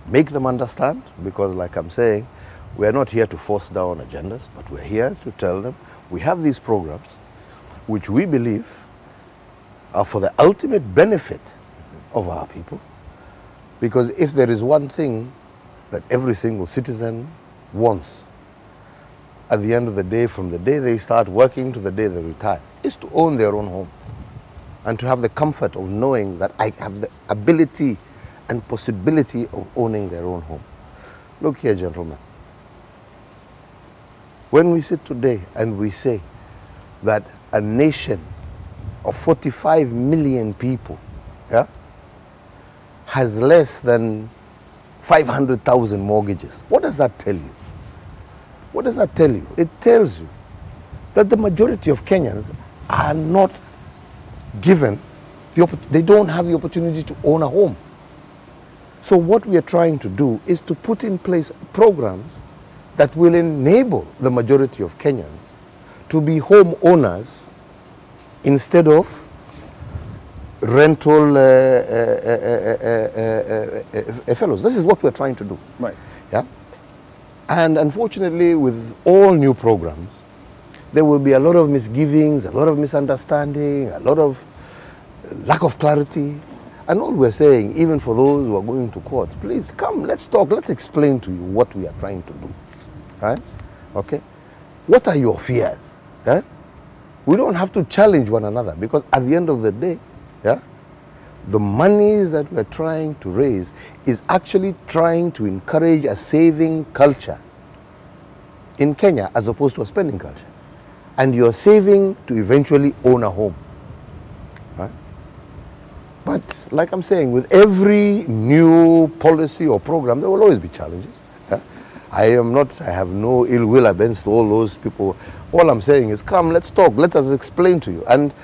make them understand, because like I'm saying, we are not here to force down agendas, but we're here to tell them we have these programs which we believe are for the ultimate benefit of our people. Because if there is one thing that every single citizen wants at the end of the day, from the day they start working to the day they retire, is to own their own home and to have the comfort of knowing that I have the ability and possibility of owning their own home. Look here, gentlemen. When we sit today and we say that a nation of 45 million people, yeah, has less than 500,000 mortgages, what does that tell you? What does that tell you? It tells you that the majority of Kenyans are not given, they don't have the opportunity to own a home. So what we are trying to do is to put in place programs that will enable the majority of Kenyans to be home owners instead of rental fellows. This is what we're trying to do. Right. Yeah? And unfortunately, with all new programs, there will be a lot of misgivings, a lot of misunderstanding, a lot of lack of clarity. And all we're saying, even for those who are going to court, please come, let's talk, let's explain to you what we are trying to do. Right? Okay? What are your fears? Yeah? We don't have to challenge one another, because at the end of the day, yeah, the monies that we're trying to raise is actually trying to encourage a saving culture in Kenya as opposed to a spending culture. And you're saving to eventually own a home. Right? But like I'm saying, with every new policy or program, there will always be challenges. Yeah? I have no ill will against all those people. All I'm saying is, come, let's talk, let us explain to you. And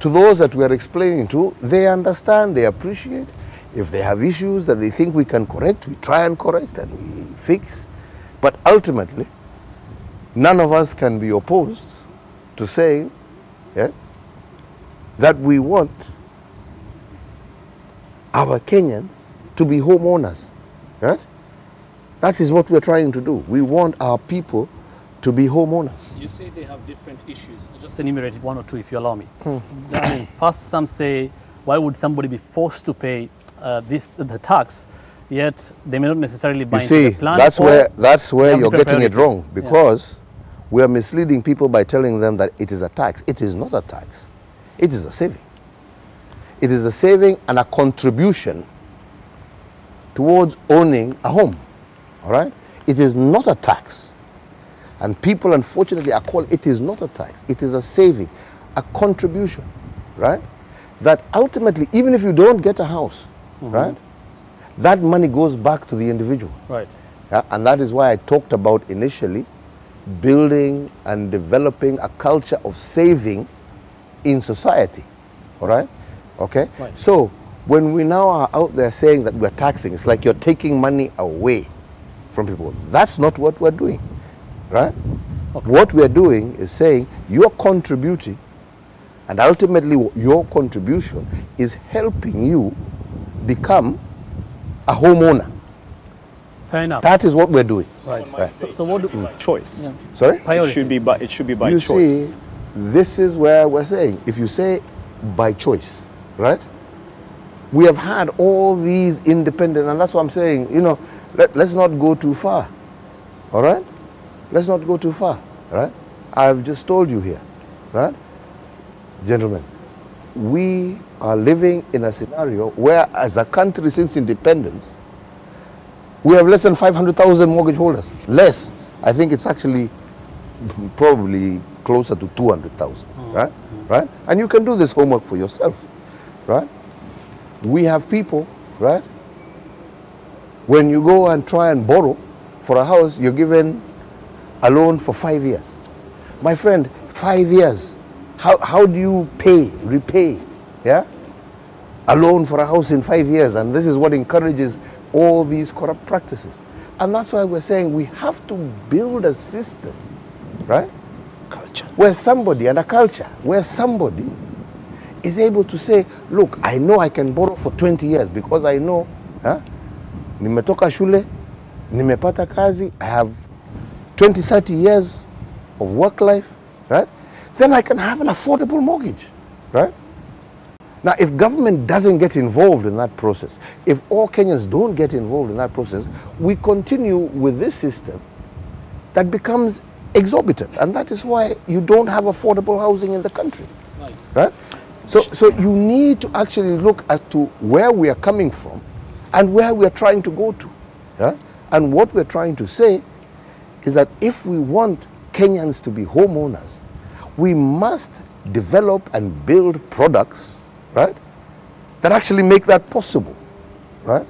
to those that we are explaining to, they understand, they appreciate. If they have issues that they think we can correct, we try and correct and we fix. But ultimately, none of us can be opposed to saying, yeah, that we want our Kenyans to be homeowners. Right? That is what we're trying to do. We want our people to be homeowners. You say they have different issues. I'll just enumerate one or two if you allow me. I mean, first, some say, why would somebody be forced to pay the tax, yet they may not necessarily buy into the plan? That's where you're getting it wrong, because we are misleading people by telling them that it is a tax. It is not a tax. It is a saving. It is a saving and a contribution towards owning a home. All right? It is not a tax. And people, unfortunately, are called, it is not a tax. It is a saving, a contribution, right? That ultimately, even if you don't get a house, right, that money goes back to the individual. Right. Yeah? And that is why I talked about initially building and developing a culture of saving in society, all right? Okay? Right. So when we now are out there saying that we're taxing, it's like you're taking money away from people. That's not what we're doing. Right? Okay. What we are doing is saying you're contributing, and ultimately your contribution is helping you become a homeowner. Fair enough. That is what we're doing. Right. Right. So what do choice? Yeah. Sorry? It should be by you choice. See, this is where we're saying, if you say by choice, right? We have had all these independent, and that's what I'm saying, you know, let's not go too far. All right? Let's not go too far, right? I've just told you here, right? Gentlemen, we are living in a scenario where, as a country since independence, we have less than 500,000 mortgage holders. Less. I think it's actually probably closer to 200,000, right? Right? And you can do this homework for yourself, right? We have people, right? When you go and try and borrow for a house, you're given a loan for 5 years. My friend, 5 years. How do you repay, yeah? A loan for a house in 5 years? And this is what encourages all these corrupt practices. And that's why we're saying we have to build a system, right? Culture. Where somebody, and a culture, where somebody is able to say, look, I know I can borrow for 20 years because I know, huh? nimetoka shule, nimepata kazi, I have 20-30 years of work life, right? Then I can have an affordable mortgage, right? Now, if government doesn't get involved in that process, if all Kenyans don't get involved in that process, we continue with this system that becomes exorbitant. And that is why you don't have affordable housing in the country, right? So you need to actually look as to where we are coming from and where we are trying to go to. Yeah? And what we're trying to say is that if we want Kenyans to be homeowners, we must develop and build products, right, that actually make that possible, right?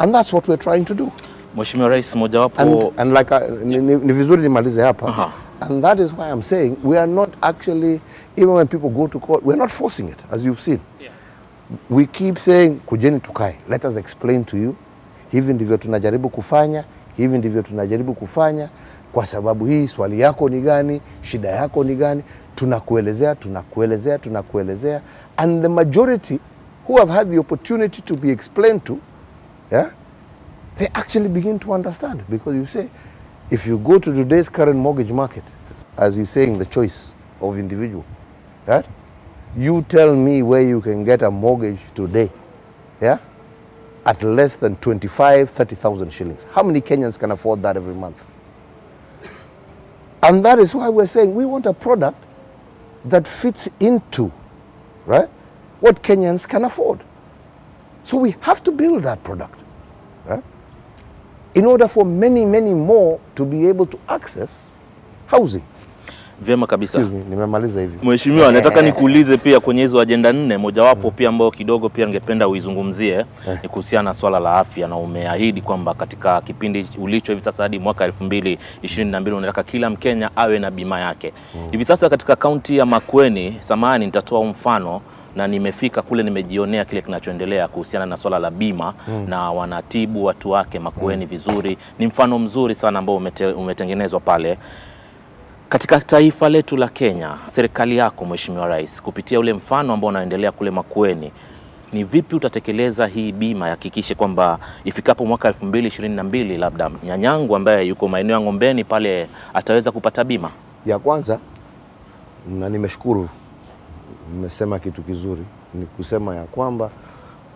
And that's what we're trying to do. Mheshimiwa Rais, mojawapo and like ni vizuri nimalize hapa. And that is why I'm saying we are not actually, even when people go to court, we're not forcing it, as you've seen. Yeah. We keep saying, kujeni tukae, let us explain to you, hivi ndivyo tunajaribu kufanya, hivi ndivyo tunajaribu kufanya, kwa sababu hii swali yako ni gani, shida yako ni gani, tunakuelezea. And the majority who have had the opportunity to be explained to, yeah, they actually begin to understand. Because you say, if you go to today's current mortgage market, as he's saying, the choice of individual, right? You tell me where you can get a mortgage today, yeah, at less than 25,000-30,000 shillings. How many Kenyans can afford that every month? And that is why we're saying we want a product that fits into, right, what Kenyans can afford. So we have to build that product, right, in order for many, many more to be able to access housing. Vyema kabisa. Nimemaliza hivi. Mheshimiwa, nataka nikuulize pia kwenye hizo agenda 4, mojawapo pia ambao kidogo pia ningependa uizungumzie ni kuhusiana na swala la afya, na umeahidi kwamba katika kipindi ulicho hivi sasa hadi mwaka 2022 unataka kila Mkenya awe na bima yake. Hivi sasa katika kaunti ya Makueni, samahani nitatoa mfano, na nimefika kule nimejionea kile kinachoendelea kuhusiana na swala la bima na wanatibu watu wake Makueni vizuri. Ni mfano mzuri sana ambao umetengenezwa pale. Katika taifa letu la Kenya, serikali yako Mheshimiwa Rais, kupitia ule mfano ambao unaendelea kule Makueni, ni vipi utatekeleza hii bima yakikishe kwamba ifikapo mwaka 2022 labda nyanyangu ambaye yuko maeneo ya Ngombeni pale ataweza kupata bima? Ya kwanza, na nimeshukuru, nimesema kitu kizuri, ni kusema ya kwamba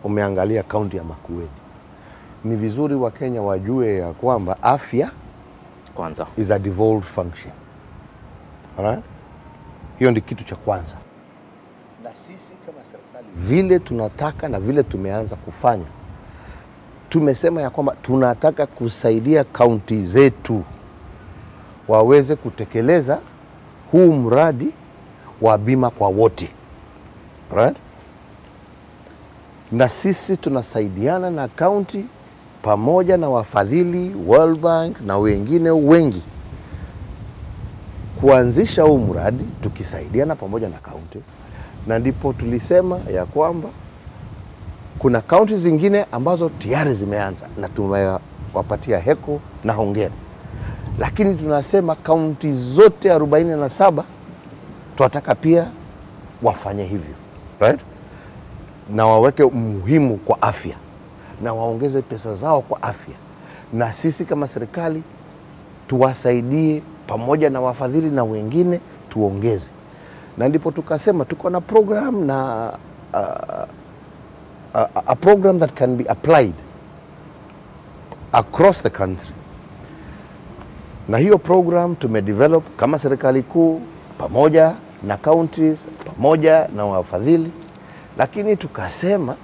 umeangalia kaunti ya Makueni. Ni vizuri wa Kenya wajue ya kwamba afya kwanza is a devolved function. Alright? Hiyo ndi kitu cha kwanza. Na sisi kama serikali vile tunataka na vile tumeanza kufanya, tumesema ya kwamba tunataka kusaidia kaunti zetu waweze kutekeleza huu mradi wa bima kwa wote. Right? Na sisi tunasaidiana na kaunti pamoja na wafadhili, World Bank na wengine wengi kuanzisha huu mradi, tukisaidiana pamoja na kaunti. Na ndipo tulisema ya kwamba kuna kaunti zingine ambazo tayari zimeanza na tumewapatia heko na hongera. Lakini tunasema kaunti zote 47 tunataka pia wafanye hivyo, right? Na waweke muhimu kwa afya na waongeze pesa zao kwa afya, na sisi kama serikali tuwasaidie pamoja na wafadhili na wengine tuongeze. Na ndipo tukasema tuko na program na a program that can be applied across the country. Na hiyo program tumedevelop kama serikali kuu pamoja na counties pamoja na wafadhili, lakini tukasema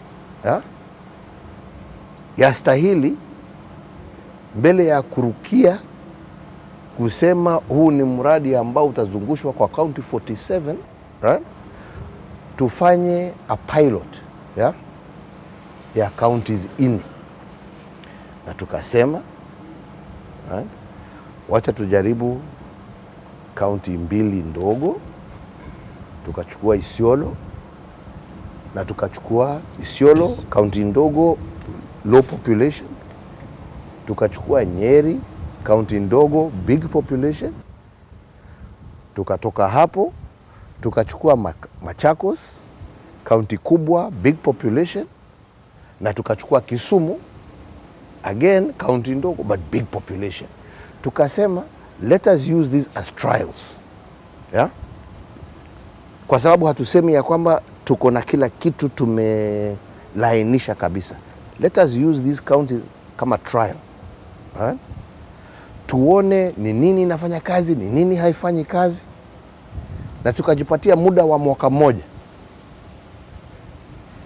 yastahili mbele ya kurukia kusema huu ni mradi ambao utazungushwa kwa county 47, right? Tufanye a pilot ya counties 4. Na tukasema, right, wacha tujaribu county 2 ndogo, tukachukua Isiolo, na tukachukua Isiolo county ndogo low population, tukachukua Nyeri county ndogo big population, tukatoka hapo tukachukua Machakos county kubwa big population, na tukachukua Kisumu again county ndogo but big population. Tukasema let us use these as trials, yeah? Kwa sababu hatusemi ya kwamba tuko na kila kitu tumelainisha kabisa. Let us use these counties kama trial, right? Tuone ni nini inafanya kazi, ni nini haifanyi kazi, na tukajipatia muda wa mwaka mmoja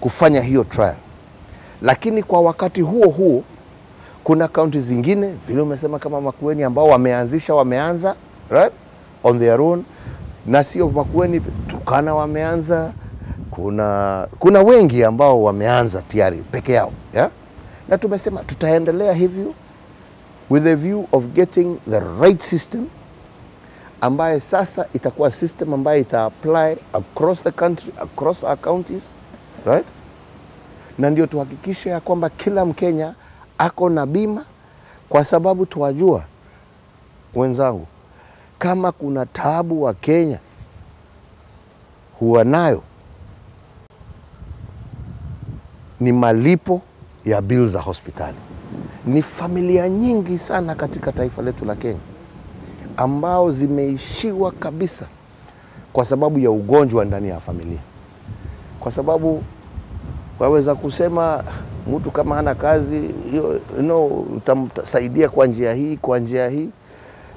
kufanya hiyo trial. Lakini kwa wakati huo huo kuna kaunti zingine vile umesema kama Makueni ambao wameanza right on their own, na sio Makueni, Turkana wameanza, kuna wengi ambao wameanza tayari peke yao, yeah? Na tumesema tutaendelea hivyo with a view of getting the right system ambaye sasa itakuwa system ambaye ita apply across the country, across our counties, right? Na ndio tuhakikishe ya kwamba kila Mkenya ako na bima, kwa sababu tuwajua wenzangu, kama kuna taabu wa Kenya huwa nayo ni malipo ya bills za hospitali. Ni familia nyingi sana katika taifa letu la Kenya ambao zimeishiwa kabisa kwa sababu ya ugonjwa ndani ya familia. Kwa sababu waweza kusema mtu kama hana kazi, utamsaidia kwa njia hii,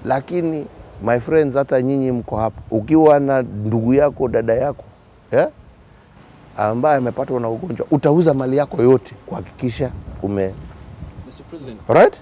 lakini my friends, hata nyinyi mko hapa, ukiwa na ndugu yako, dada yako, yeah, ambaye amepatwa na ugonjwa, utauza mali yako yote kuhakikisha Mr. President. Right?